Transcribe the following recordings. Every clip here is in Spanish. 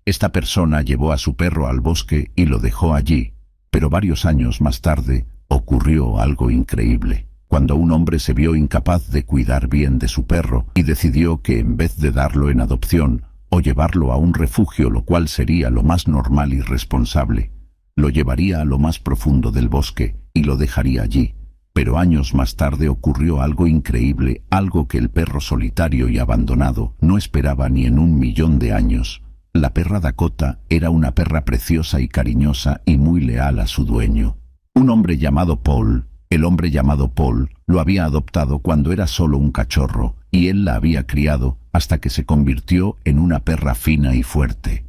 Esta persona llevó a su perro al bosque y lo dejó allí, pero varios años más tarde ocurrió algo increíble, cuando un hombre se vio incapaz de cuidar bien de su perro y decidió que en vez de darlo en adopción o llevarlo a un refugio, lo cual sería lo más normal y responsable, lo llevaría a lo más profundo del bosque y lo dejaría allí. Pero años más tarde ocurrió algo increíble, algo que el perro solitario y abandonado no esperaba ni en 1.000.000 de años. La perra Dakota era una perra preciosa y cariñosa y muy leal a su dueño. Un hombre llamado Paul, el hombre llamado Paul, lo había adoptado cuando era solo un cachorro, y él la había criado hasta que se convirtió en una perra fina y fuerte.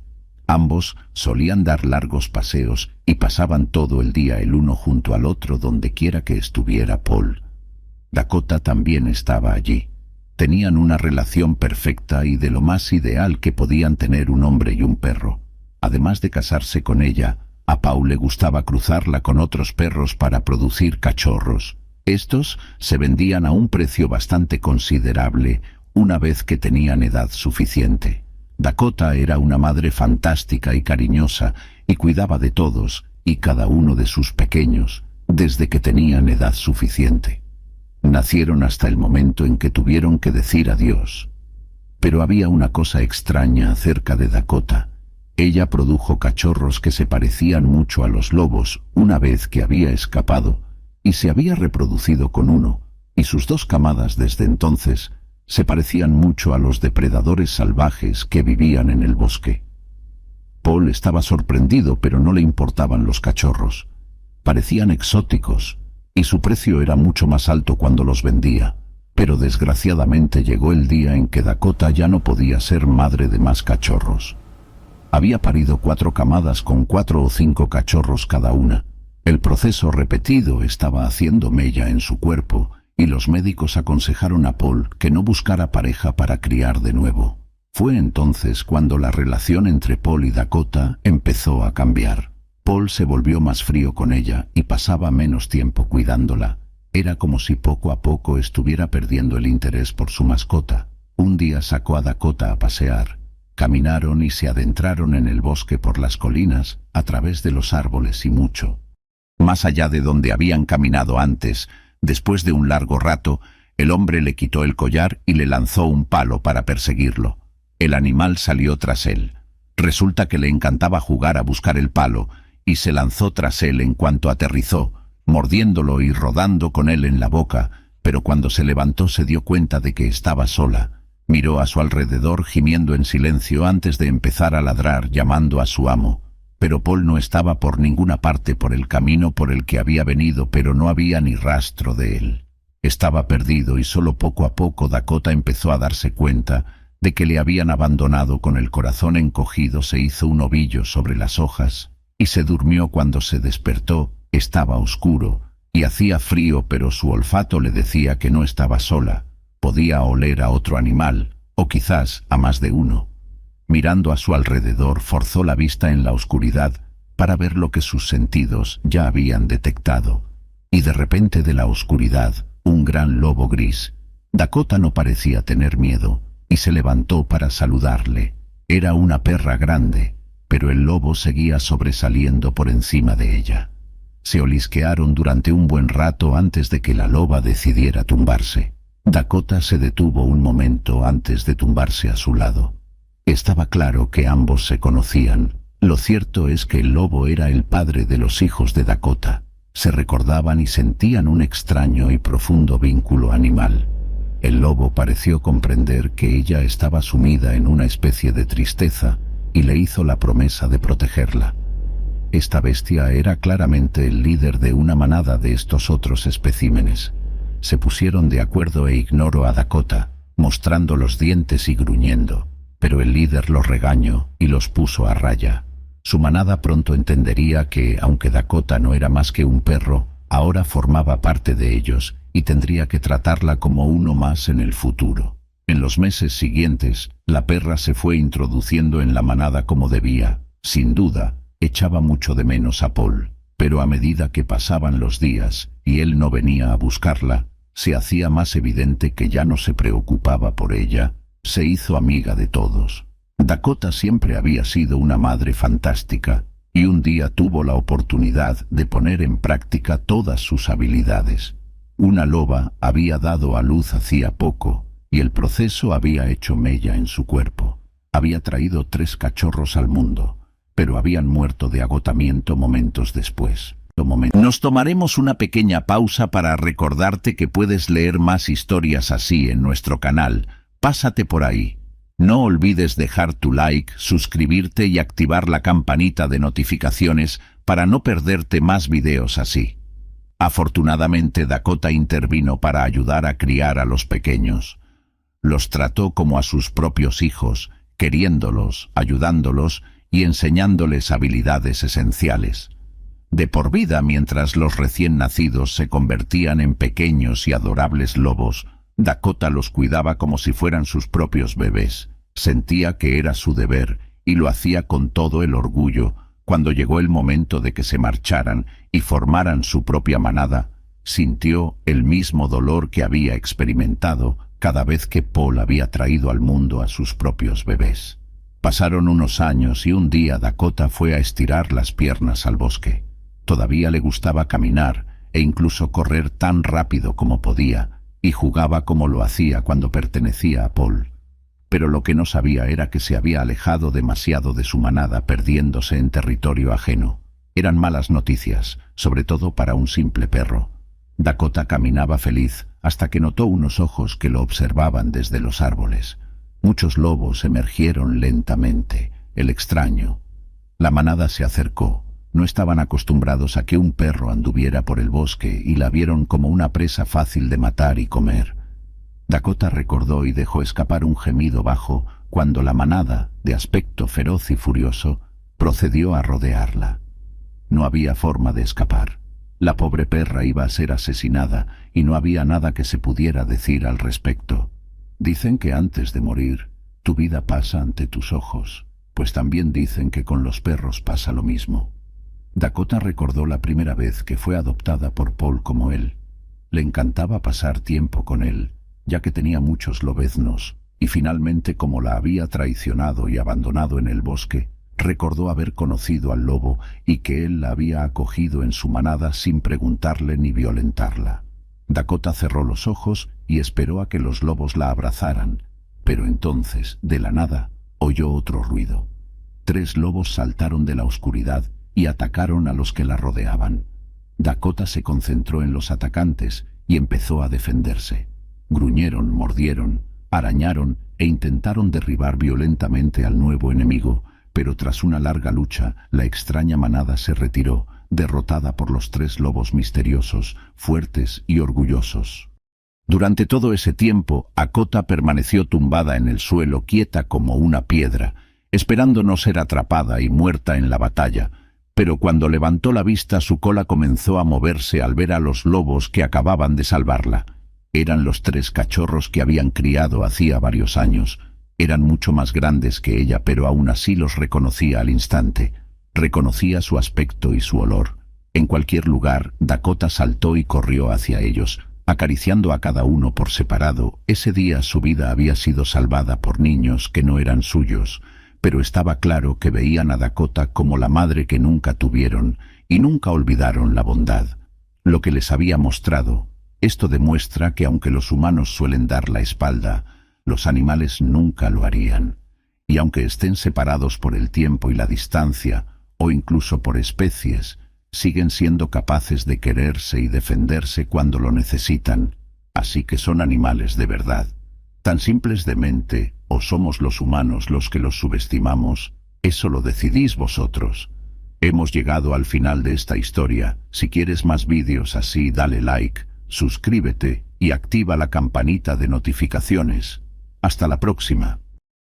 Ambos solían dar largos paseos y pasaban todo el día el uno junto al otro donde quiera que estuviera Paul. Dakota también estaba allí. Tenían una relación perfecta y de lo más ideal que podían tener un hombre y un perro. Además de casarse con ella, a Paul le gustaba cruzarla con otros perros para producir cachorros. Estos se vendían a un precio bastante considerable una vez que tenían edad suficiente. Dakota era una madre fantástica y cariñosa y cuidaba de todos y cada uno de sus pequeños desde que tenían edad suficiente. Nacieron hasta el momento en que tuvieron que decir adiós. Pero había una cosa extraña acerca de Dakota. Ella produjo cachorros que se parecían mucho a los lobos una vez que había escapado y se había reproducido con uno, y sus dos camadas desde entonces se parecían mucho a los depredadores salvajes que vivían en el bosque. Paul estaba sorprendido, pero no le importaban los cachorros. Parecían exóticos, y su precio era mucho más alto cuando los vendía. Pero desgraciadamente llegó el día en que Dakota ya no podía ser madre de más cachorros. Había parido 4 camadas con 4 o 5 cachorros cada una. El proceso repetido estaba haciendo mella en su cuerpo, y los médicos aconsejaron a Paul que no buscara pareja para criar de nuevo. Fue entonces cuando la relación entre Paul y Dakota empezó a cambiar. Paul se volvió más frío con ella y pasaba menos tiempo cuidándola. Era como si poco a poco estuviera perdiendo el interés por su mascota. Un día sacó a Dakota a pasear. Caminaron y se adentraron en el bosque por las colinas, a través de los árboles y mucho más allá de donde habían caminado antes. Después de un largo rato, el hombre le quitó el collar y le lanzó un palo para perseguirlo. El animal salió tras él. Resulta que le encantaba jugar a buscar el palo, y se lanzó tras él en cuanto aterrizó, mordiéndolo y rodando con él en la boca, pero cuando se levantó se dio cuenta de que estaba sola. Miró a su alrededor gimiendo en silencio antes de empezar a ladrar llamando a su amo. Pero Paul no estaba por ninguna parte por el camino por el que había venido, pero no había ni rastro de él. Estaba perdido y solo poco a poco Dakota empezó a darse cuenta de que le habían abandonado. Con el corazón encogido se hizo un ovillo sobre las hojas y se durmió. Cuando se despertó estaba oscuro y hacía frío, pero su olfato le decía que no estaba sola. Podía oler a otro animal, o quizás a más de uno. Mirando a su alrededor, forzó la vista en la oscuridad para ver lo que sus sentidos ya habían detectado. Y de repente de la oscuridad, un gran lobo gris. Dakota no parecía tener miedo y se levantó para saludarle. Era una perra grande, pero el lobo seguía sobresaliendo por encima de ella. Se olisquearon durante un buen rato antes de que la loba decidiera tumbarse. Dakota se detuvo un momento antes de tumbarse a su lado. Estaba claro que ambos se conocían. Lo cierto es que el lobo era el padre de los hijos de Dakota. Se recordaban y sentían un extraño y profundo vínculo animal. El lobo pareció comprender que ella estaba sumida en una especie de tristeza y le hizo la promesa de protegerla. Esta bestia era claramente el líder de una manada de estos otros especímenes. Se pusieron de acuerdo e ignoró a Dakota, mostrando los dientes y gruñendo. Pero el líder los regañó y los puso a raya. Su manada pronto entendería que, aunque Dakota no era más que un perro, ahora formaba parte de ellos y tendría que tratarla como uno más en el futuro. En los meses siguientes, la perra se fue introduciendo en la manada como debía. Sin duda, echaba mucho de menos a Paul, pero a medida que pasaban los días y él no venía a buscarla, se hacía más evidente que ya no se preocupaba por ella. Se hizo amiga de todos. Dakota siempre había sido una madre fantástica, y un día tuvo la oportunidad de poner en práctica todas sus habilidades. Una loba había dado a luz hacía poco, y el proceso había hecho mella en su cuerpo. Había traído 3 cachorros al mundo, pero habían muerto de agotamiento momentos después. Nos tomaremos una pequeña pausa para recordarte que puedes leer más historias así en nuestro canal. Pásate por ahí. No olvides dejar tu like, suscribirte y activar la campanita de notificaciones para no perderte más videos así. Afortunadamente, Dakota intervino para ayudar a criar a los pequeños. Los trató como a sus propios hijos, queriéndolos, ayudándolos y enseñándoles habilidades esenciales. De por vida, mientras los recién nacidos se convertían en pequeños y adorables lobos, Dakota los cuidaba como si fueran sus propios bebés. Sentía que era su deber y lo hacía con todo el orgullo. Cuando llegó el momento de que se marcharan y formaran su propia manada, sintió el mismo dolor que había experimentado cada vez que Paul había traído al mundo a sus propios bebés. Pasaron unos años y un día Dakota fue a estirar las piernas al bosque. Todavía le gustaba caminar e incluso correr tan rápido como podía, y jugaba como lo hacía cuando pertenecía a Paul. Pero lo que no sabía era que se había alejado demasiado de su manada, perdiéndose en territorio ajeno. Eran malas noticias, sobre todo para un simple perro. Dakota caminaba feliz hasta que notó unos ojos que lo observaban desde los árboles. Muchos lobos emergieron lentamente. El extraño. La manada se acercó. No estaban acostumbrados a que un perro anduviera por el bosque y la vieron como una presa fácil de matar y comer. Dakota recordó y dejó escapar un gemido bajo cuando la manada, de aspecto feroz y furioso, procedió a rodearla. No había forma de escapar. La pobre perra iba a ser asesinada y no había nada que se pudiera decir al respecto. Dicen que antes de morir, tu vida pasa ante tus ojos, pues también dicen que con los perros pasa lo mismo. Dakota recordó la primera vez que fue adoptada por Paul como él. Le encantaba pasar tiempo con él, ya que tenía muchos lobeznos, y finalmente, como la había traicionado y abandonado en el bosque, recordó haber conocido al lobo y que él la había acogido en su manada sin preguntarle ni violentarla. Dakota cerró los ojos y esperó a que los lobos la abrazaran, pero entonces, de la nada, oyó otro ruido. 3 lobos saltaron de la oscuridad y atacaron a los que la rodeaban. Dakota se concentró en los atacantes y empezó a defenderse. Gruñeron, mordieron, arañaron e intentaron derribar violentamente al nuevo enemigo, pero tras una larga lucha, la extraña manada se retiró, derrotada por los 3 lobos misteriosos, fuertes y orgullosos. Durante todo ese tiempo, Dakota permaneció tumbada en el suelo, quieta como una piedra, esperando no ser atrapada y muerta en la batalla. Pero cuando levantó la vista, su cola comenzó a moverse al ver a los lobos que acababan de salvarla. Eran los 3 cachorros que habían criado hacía varios años. Eran mucho más grandes que ella, pero aún así los reconocía al instante. Reconocía su aspecto y su olor. En cualquier lugar, Dakota saltó y corrió hacia ellos, acariciando a cada uno por separado. Ese día su vida había sido salvada por niños que no eran suyos, pero estaba claro que veían a Dakota como la madre que nunca tuvieron y nunca olvidaron la bondad. Lo que les había mostrado. Esto demuestra que aunque los humanos suelen dar la espalda, los animales nunca lo harían. Y aunque estén separados por el tiempo y la distancia, o incluso por especies, siguen siendo capaces de quererse y defenderse cuando lo necesitan. Así que son animales de verdad. Tan simples de mente, o somos los humanos los que los subestimamos, eso lo decidís vosotros. Hemos llegado al final de esta historia. Si quieres más vídeos así, dale like, suscríbete y activa la campanita de notificaciones. Hasta la próxima.